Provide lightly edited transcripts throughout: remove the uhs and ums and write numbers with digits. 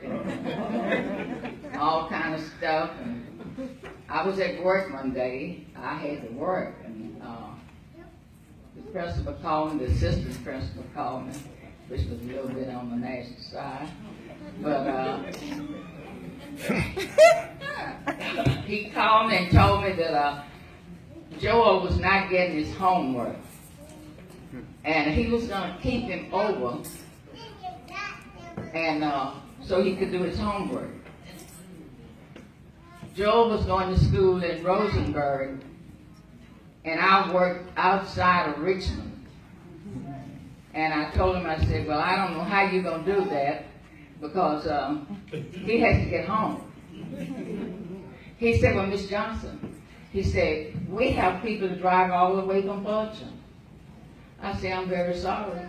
work and all kind of stuff. And I was at work one day. I had to work, and the principal called me, the assistant principal called me, which was a little bit on the nasty side. But he called me and told me that Joel was not getting his homework, and he was going to keep him over, and so he could do his homework. Joel was going to school in Rosenberg, and I worked outside of Richmond. And I told him, I said, well, I don't know how you're going to do that, because he has to get home. He said, well, Miss Johnson, he said, we have people to drive all the way from Fulton. I said, I'm very sorry.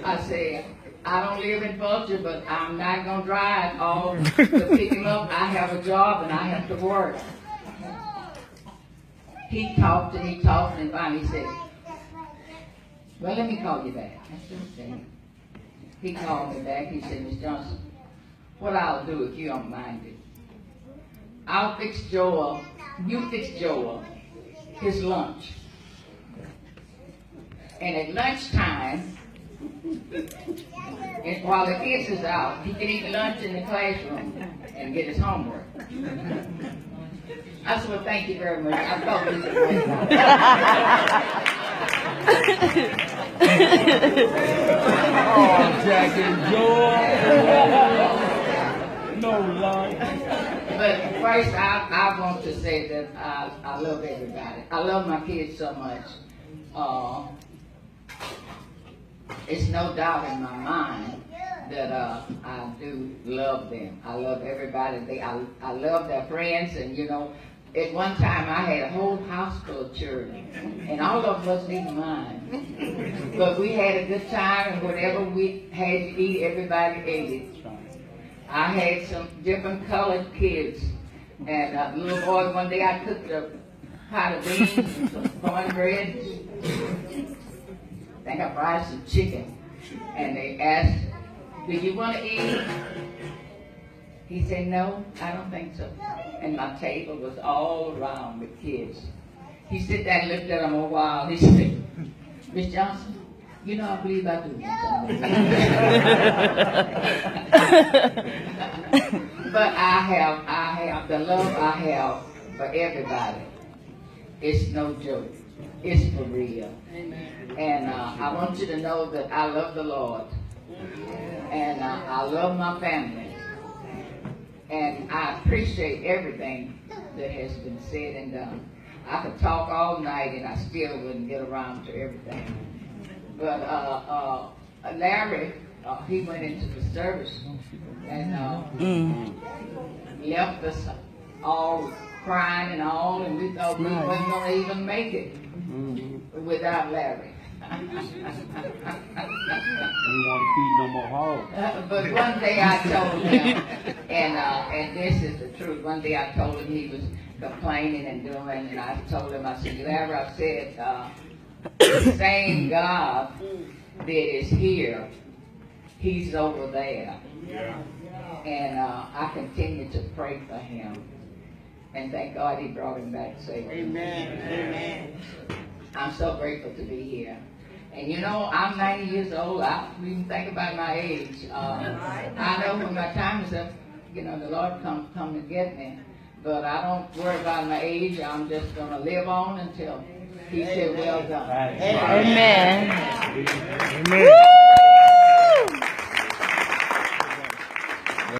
I said, I don't live in Fulton, but I'm not going to drive all to pick him up. I have a job and I have to work. He talked and finally said, well, let me call you back. I said, okay. He called me back. He said, Miss Johnson, what I'll do if you don't mind it, I'll fix Joel, you fix Joel his lunch. And at lunchtime, and while the kids is out, he can eat lunch in the classroom and get his homework. I said, well, thank you very much. I thought this was great. Oh, Jack and Joel. No lie. But first, I want to say that I love everybody. I love my kids so much. It's no doubt in my mind that I do love them. I love everybody. I love their friends, and you know, at one time I had a whole house full of children, and all of them wasn't even mine. But we had a good time, and whatever we had to eat, everybody ate it. I had some different colored kids, and a little boy, one day I cooked a pot of beans and some cornbread. I think I fried some chicken, and they asked, do you want to eat? He said, no, I don't think so. And my table was all around with kids. He sat there and looked at them a while. He said, Miss Johnson, you know, I believe I do. But I have the love I have for everybody. It's no joke. It's for real. And I want you to know that I love the Lord. And I love my family. And I appreciate everything that has been said and done. I could talk all night and I still wouldn't get around to everything. But Larry, he went into the service and left us all crying and all, and we thought we weren't going to even make it without Larry. We want to feed no more hogs. But one day I told him, and this is the truth, one day I told him he was complaining and doing, and I told him, I said, Larry, I said, the same God that is here, he's over there. And I continue to pray for him. And thank God he brought him back safely. Amen. I'm so grateful to be here. And you know, I'm 90 years old. I don't even think about my age. I know when my time is up, you know, the Lord come to get me. But I don't worry about my age. I'm just going to live on until he said, well done. Amen. Amen.